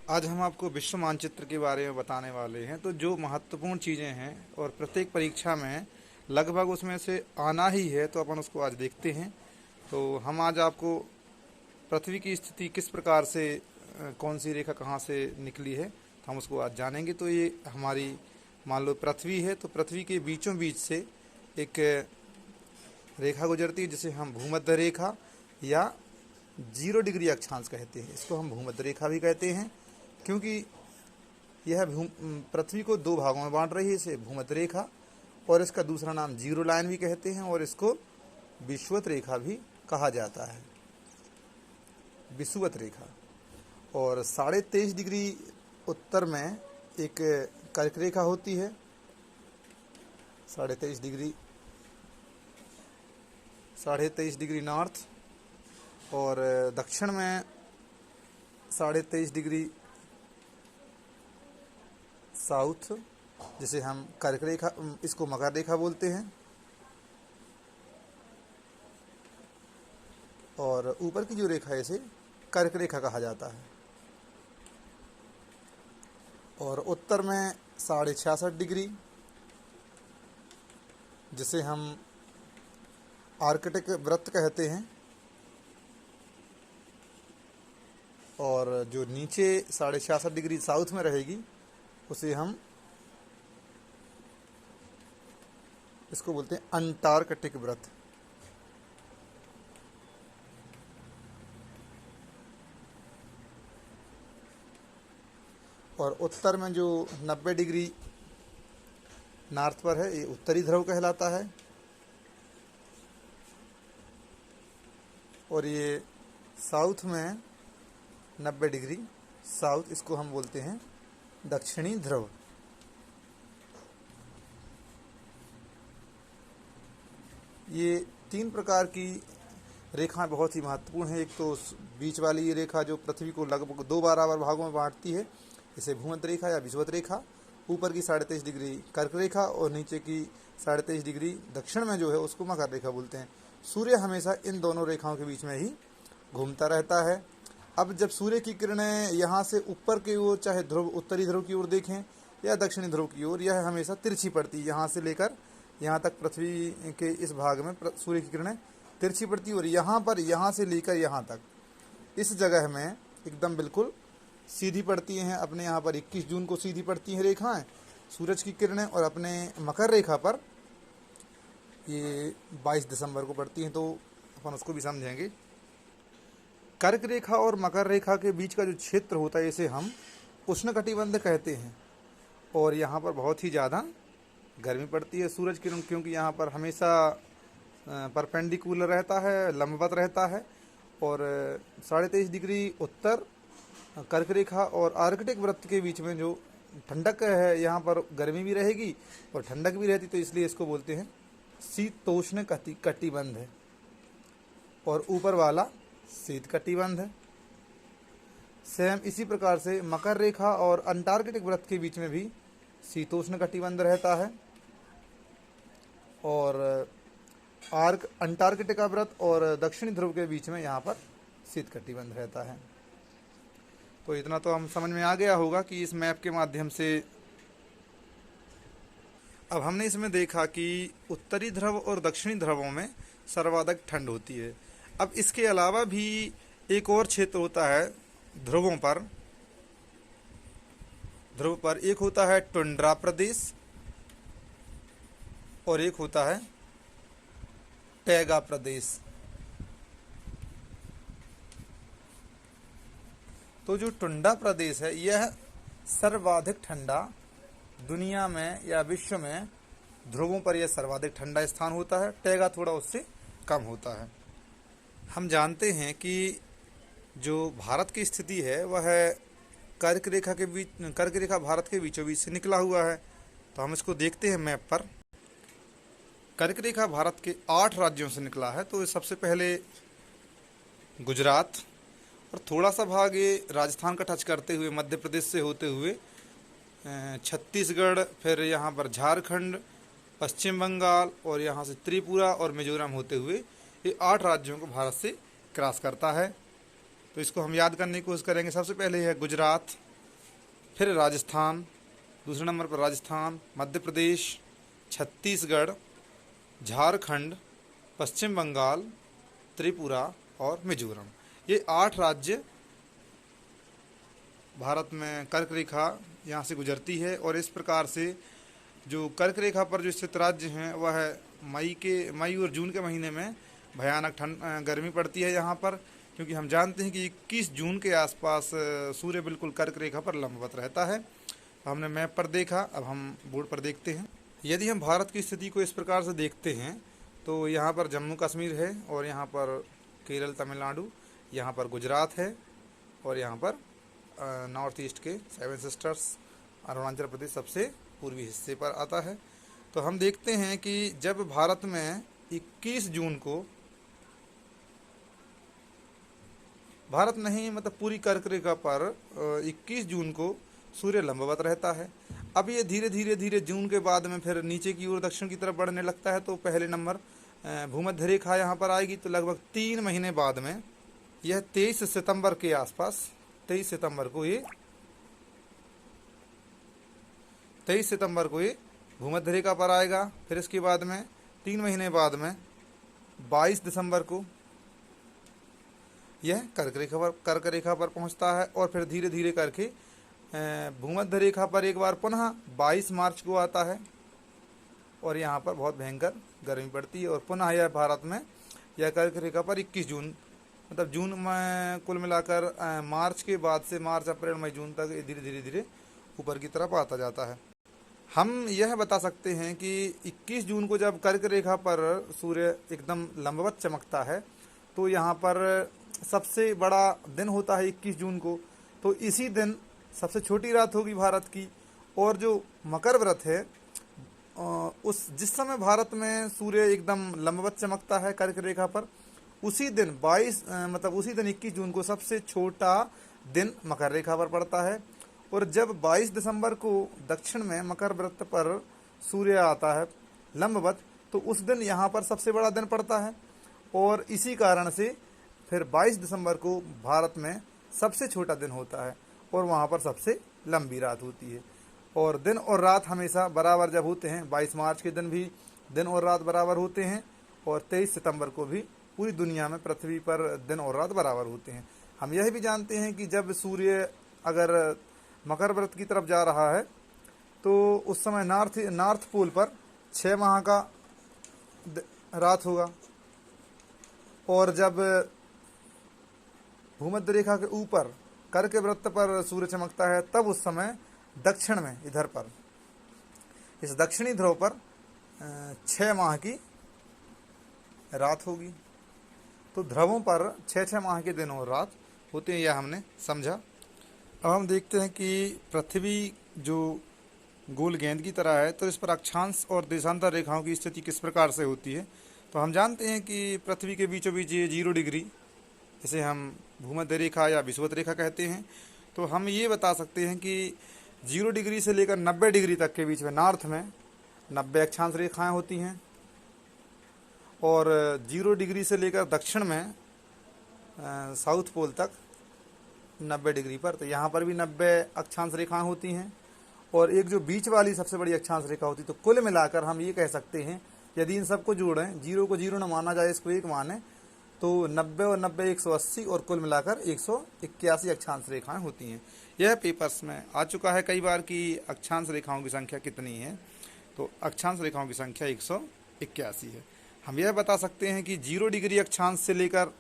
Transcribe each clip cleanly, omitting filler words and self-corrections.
आज हम आपको विश्व मानचित्र के बारे में बताने वाले हैं। तो जो महत्वपूर्ण चीज़ें हैं और प्रत्येक परीक्षा में लगभग उसमें से आना ही है, तो अपन उसको आज देखते हैं। तो हम आज आपको पृथ्वी की स्थिति किस प्रकार से, कौन सी रेखा कहाँ से निकली है, तो हम उसको आज जानेंगे। तो ये हमारी मान लो पृथ्वी है, तो पृथ्वी के बीचों बीच से एक रेखा गुजरती है जिसे हम भूमध्य रेखा या 0 डिग्री अक्षांश कहते हैं। इसको हम भूमध्य रेखा भी कहते हैं क्योंकि यह पृथ्वी को दो भागों में बांट रही है, इसे भूमध्य रेखा और इसका दूसरा नाम जीरो लाइन भी कहते हैं और इसको विषुवत रेखा भी कहा जाता है, विषुवत रेखा। और 23.5 डिग्री उत्तर में एक कर्क रेखा होती है, 23.5 डिग्री नॉर्थ, और दक्षिण में 23.5 डिग्री साउथ, जिसे हम कर्क रेखा, इसको मकर रेखा बोलते हैं। और ऊपर की जो रेखा है इसे कर्क रेखा कहा जाता है। और उत्तर में 66.5 डिग्री, जिसे हम आर्कटिक वृत्त कहते हैं। और जो नीचे 66.5 डिग्री साउथ में रहेगी उसे हम इसको बोलते हैं अंटार्कटिक वृत्त। और उत्तर में जो 90 डिग्री नॉर्थ पर है, ये उत्तरी ध्रुव कहलाता है। और ये साउथ में 90 डिग्री साउथ, इसको हम बोलते हैं दक्षिणी ध्रुव। ये 3 प्रकार की रेखाएं बहुत ही महत्वपूर्ण है। एक तो बीच वाली ये रेखा जो पृथ्वी को लगभग 2 बराबर भागों में बांटती है, इसे भूमध्य रेखा या विषुवत रेखा। ऊपर की 23.5 डिग्री कर्क रेखा और नीचे की 23.5 डिग्री दक्षिण में जो है उसको मकर रेखा बोलते हैं। सूर्य हमेशा इन दोनों रेखाओं के बीच में ही घूमता रहता है। अब जब सूर्य की किरणें यहाँ से ऊपर की ओर, चाहे ध्रुव उत्तरी ध्रुव की ओर देखें या दक्षिणी ध्रुव की ओर, यह हमेशा तिरछी पड़ती है। यहाँ से लेकर यहाँ तक पृथ्वी के इस भाग में सूर्य की किरणें तिरछी पड़ती है और यहाँ पर, यहाँ से लेकर यहाँ तक इस जगह में एकदम बिल्कुल सीधी पड़ती हैं। अपने यहाँ पर 21 जून को सीधी पड़ती हैं रेखाएं सूरज की किरणें, और अपने मकर रेखा पर ये 22 दिसंबर को पड़ती हैं। तो अपन उसको भी समझेंगे। कर्क रेखा और मकर रेखा के बीच का जो क्षेत्र होता है इसे हम उष्णकटिबंध कहते हैं। और यहाँ पर बहुत ही ज़्यादा गर्मी पड़ती है सूरज किरण, क्योंकि यहाँ पर हमेशा परपेंडिकुलर रहता है, लंबवत रहता है। और 23.5 डिग्री उत्तर कर्क रेखा और आर्कटिक वृत्त के बीच में जो ठंडक है, यहाँ पर गर्मी भी रहेगी और ठंडक भी रहती, तो इसलिए इसको बोलते हैं शीतोष्ण कटिबंध है। और ऊपर वाला शीत कटिबंध है। सेम इसी प्रकार से मकर रेखा और अंटार्कटिक वृत्त के बीच में भी शीतोष्ण कटिबंध रहता है। और अंटार्कटिका वृत्त और दक्षिणी ध्रुव के बीच में यहाँ पर शीत कटिबंध रहता है। तो इतना तो हम समझ में आ गया होगा कि इस मैप के माध्यम से। अब हमने इसमें देखा कि उत्तरी ध्रुव और दक्षिणी ध्रुवों में सर्वाधिक ठंड होती है। अब इसके अलावा भी एक और क्षेत्र होता है ध्रुवों पर। ध्रुव पर एक होता है टुंड्रा प्रदेश और एक होता है टैगा प्रदेश। तो जो टुंड्रा प्रदेश है यह सर्वाधिक ठंडा दुनिया में या विश्व में, ध्रुवों पर यह सर्वाधिक ठंडा स्थान होता है। टैगा थोड़ा उससे कम होता है। हम जानते हैं कि जो भारत की स्थिति है वह कर्क रेखा भारत के बीचों बीच से निकला हुआ है। तो हम इसको देखते हैं मैप पर। कर्क रेखा भारत के 8 राज्यों से निकला है। तो सबसे पहले गुजरात, और थोड़ा सा भाग ये राजस्थान का टच करते हुए मध्य प्रदेश से होते हुए छत्तीसगढ़, फिर यहाँ पर झारखंड, पश्चिम बंगाल और यहाँ से त्रिपुरा और मिजोरम होते हुए ये 8 राज्यों को भारत से क्रॉस करता है। तो इसको हम याद करने की कोशिश करेंगे। सबसे पहले है गुजरात, फिर राजस्थान, दूसरे नंबर पर राजस्थान, मध्य प्रदेश, छत्तीसगढ़, झारखंड, पश्चिम बंगाल, त्रिपुरा और मिजोरम। ये 8 राज्य भारत में कर्क रेखा यहाँ से गुजरती है। और इस प्रकार से जो कर्क रेखा पर जो स्थित राज्य हैं वह मई और जून के महीने में भयानक गर्मी पड़ती है यहाँ पर, क्योंकि हम जानते हैं कि 21 जून के आसपास सूर्य बिल्कुल कर्क रेखा पर लंबवत रहता है। हमने मैप पर देखा, अब हम बोर्ड पर देखते हैं। यदि हम भारत की स्थिति को इस प्रकार से देखते हैं तो यहाँ पर जम्मू कश्मीर है, और यहाँ पर केरल, तमिलनाडु, यहाँ पर गुजरात है, और यहाँ पर नॉर्थ ईस्ट के 7 सिस्टर्स अरुणाचल प्रदेश सबसे पूर्वी हिस्से पर आता है। तो हम देखते हैं कि जब भारत में 21 जून को, भारत नहीं मतलब पूरी कर्क रेखा पर 21 जून को सूर्य लंबवत रहता है। अब ये धीरे जून के बाद में फिर नीचे की ओर दक्षिण की तरफ बढ़ने लगता है। तो पहले नंबर भूमध्य रेखा यहाँ पर आएगी, तो लगभग 3 महीने बाद में यह 23 सितंबर के आसपास, 23 सितंबर को ये भूमध्य रेखा पर आएगा। फिर इसके बाद में 3 महीने बाद में 22 दिसंबर को यह कर्क रेखा पर पहुंचता है, और फिर धीरे धीरे करके भूमध्य रेखा पर एक बार पुनः 22 मार्च को आता है, और यहाँ पर बहुत भयंकर गर्मी पड़ती है। और पुनः यह भारत में यह कर्क रेखा पर 21 जून, मतलब जून में कुल मिलाकर मार्च के बाद से मार्च, अप्रैल, मई, जून तक धीरे ऊपर की तरफ आता जाता है। हम यह बता सकते हैं कि 21 जून को जब कर्क रेखा पर सूर्य एकदम लंबवत चमकता है, तो यहाँ पर सबसे बड़ा दिन होता है 21 जून को। तो इसी दिन सबसे छोटी रात होगी भारत की। और जो मकर व्रत है, जिस समय भारत में सूर्य एकदम लंबवत चमकता है कर्क रेखा पर, उसी दिन 21 जून को सबसे छोटा दिन मकर रेखा पर पड़ता है। और जब 22 दिसंबर को दक्षिण में मकर व्रत पर सूर्य आता है लंबवत, तो उस दिन यहाँ पर सबसे बड़ा दिन पड़ता है। और इसी कारण से फिर 22 दिसंबर को भारत में सबसे छोटा दिन होता है, और वहाँ पर सबसे लंबी रात होती है। और दिन और रात हमेशा बराबर जब होते हैं, 22 मार्च के दिन भी दिन और रात बराबर होते हैं, और 23 सितंबर को भी पूरी दुनिया में पृथ्वी पर दिन और रात बराबर होते हैं। हम यह भी जानते हैं कि जब सूर्य अगर मकर व्रत की तरफ जा रहा है, तो उस समय नॉर्थ पोल पर 6 माह का रात होगा, और जब भूमध्य रेखा के ऊपर कर्क व्रत पर सूर्य चमकता है, तब उस समय दक्षिण में इधर पर इस दक्षिणी ध्रुव पर 6 माह की रात होगी। तो ध्रुवों पर 6 माह के दिन और रात होते हैं, यह हमने समझा। अब हम देखते हैं कि पृथ्वी जो गोल गेंद की तरह है, तो इस पर अक्षांश और देशांतर रेखाओं की स्थिति किस प्रकार से होती है। तो हम जानते हैं कि पृथ्वी के बीचों बीच ये 0 डिग्री, इसे हम भूमध्य रेखा या विषुवत रेखा कहते हैं। तो हम ये बता सकते हैं कि 0 डिग्री से लेकर 90 डिग्री तक के बीच में नॉर्थ में 90 अक्षांश रेखाएं होती हैं, और 0 डिग्री से लेकर दक्षिण में साउथ पोल तक 90 डिग्री पर, तो यहाँ पर भी 90 अक्षांश रेखाएं होती हैं। और एक जो बीच वाली सबसे बड़ी अक्षांश रेखा होती है। तो कुल मिलाकर हम ये कह सकते हैं, यदि इन सबको जोड़ें, 0 को 0 न माना जाए, इसको 1 माने, तो 90 और 90 180, और कुल मिलाकर 181 अक्षांश रेखाएं होती हैं। यह पेपर्स में आ चुका है कई बार कि अक्षांश रेखाओं की संख्या कितनी है। तो अक्षांश रेखाओं की संख्या 181 है। हम यह बता सकते हैं कि 0 डिग्री अक्षांश से लेकर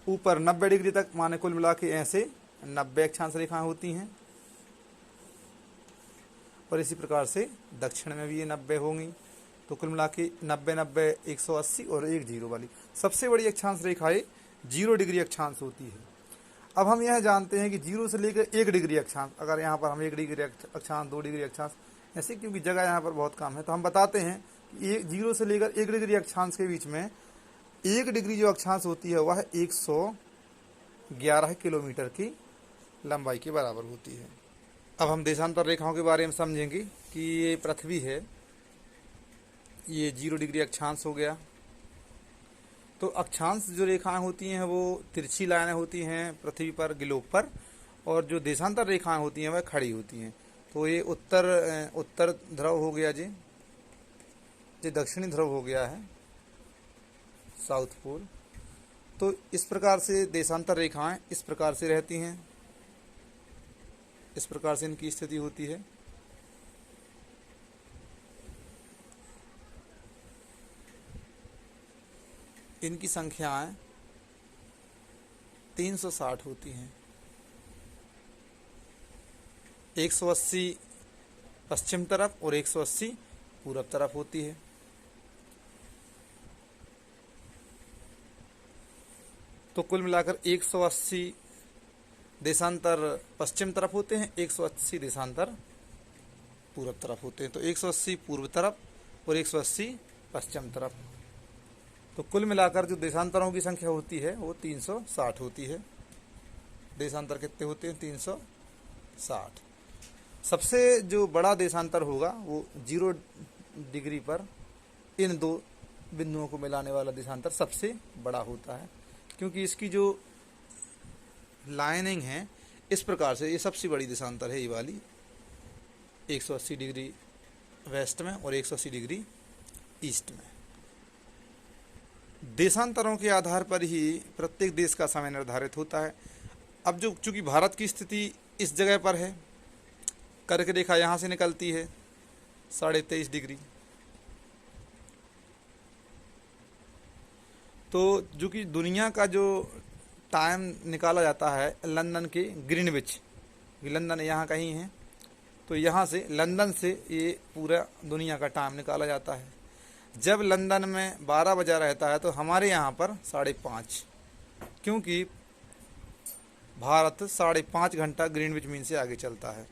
ऊपर 90 डिग्री तक, माने कुल मिला के ऐसे 90 अक्षांश रेखाएं होती हैं। और इसी प्रकार से दक्षिण में भी ये 90 होंगी। तो कुल मिला के 90, 90, 180 और 1 0 वाली सबसे बड़ी अक्षांश रेखाएं 0 डिग्री अक्षांश होती है। अब हम यह जानते हैं कि 0 से लेकर 1 डिग्री अक्षांश, अगर यहाँ पर हम 1 डिग्री अक्षांश, 2 डिग्री अक्षांश ऐसे, क्योंकि जगह यहाँ पर बहुत कम है, तो हम बताते हैं कि 0 से लेकर 1 डिग्री अक्षांश के बीच में 1 डिग्री जो अक्षांश होती है वह 111 किलोमीटर की लंबाई के बराबर होती है। अब हम देशांतर रेखाओं के बारे में समझेंगे कि ये पृथ्वी है, ये 0 डिग्री अक्षांश हो गया। तो अक्षांश जो रेखाएं होती हैं वो तिरछी लाइनें होती हैं पृथ्वी पर, ग्लोब पर, और जो देशांतर रेखाएं होती हैं वह खड़ी होती हैं। तो ये उत्तर ध्रुव हो गया जी, ये दक्षिणी ध्रुव हो गया है, साउथ पोल। तो इस प्रकार से देशांतर रेखाएं इस प्रकार से रहती हैं, इस प्रकार से इनकी स्थिति होती है। इनकी संख्याएं 360 होती हैं। 180 पश्चिम तरफ और 180 पूरब तरफ होती है। तो कुल मिलाकर 180 देशांतर पश्चिम तरफ होते हैं, 180 देशांतर पूरब तरफ होते हैं। तो 180 पूर्व तरफ और 180 पश्चिम तरफ। तो कुल मिलाकर जो देशांतरों की संख्या होती है वो 360 होती है। देशांतर कितने होते हैं? 360। सबसे जो बड़ा देशांतर होगा वो 0 डिग्री पर इन दो बिंदुओं को मिलाने वाला देशांतर सबसे बड़ा होता है, क्योंकि इसकी जो लाइनिंग है इस प्रकार से, ये सबसे बड़ी देशांतर है ये वाली, 180 डिग्री वेस्ट में और 180 डिग्री ईस्ट में। देशांतरों के आधार पर ही प्रत्येक देश का समय निर्धारित होता है। अब जो चूंकि भारत की स्थिति इस जगह पर है, कर्क रेखा यहाँ से निकलती है 23.5 डिग्री, तो जो कि दुनिया का जो टाइम निकाला जाता है लंदन के ग्रीनविच, लंदन यहाँ कहीं है, तो यहाँ से लंदन से ये पूरा दुनिया का टाइम निकाला जाता है। जब लंदन में 12 बजा रहता है तो हमारे यहाँ पर 5:30, क्योंकि भारत 5.5 घंटा ग्रीनविच मीन से आगे चलता है,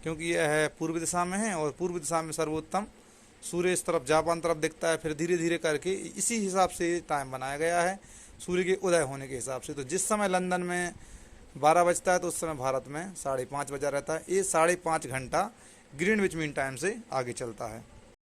क्योंकि यह है पूर्व दिशा में है और पूर्व दिशा में सर्वोत्तम सूर्य इस तरफ जापान तरफ दिखता है। फिर धीरे धीरे करके इसी हिसाब से टाइम बनाया गया है सूर्य के उदय होने के हिसाब से। तो जिस समय लंदन में 12 बजता है तो उस समय भारत में 5:30 बजा रहता है। ये 5.5 घंटा ग्रीनविच मीन टाइम से आगे चलता है।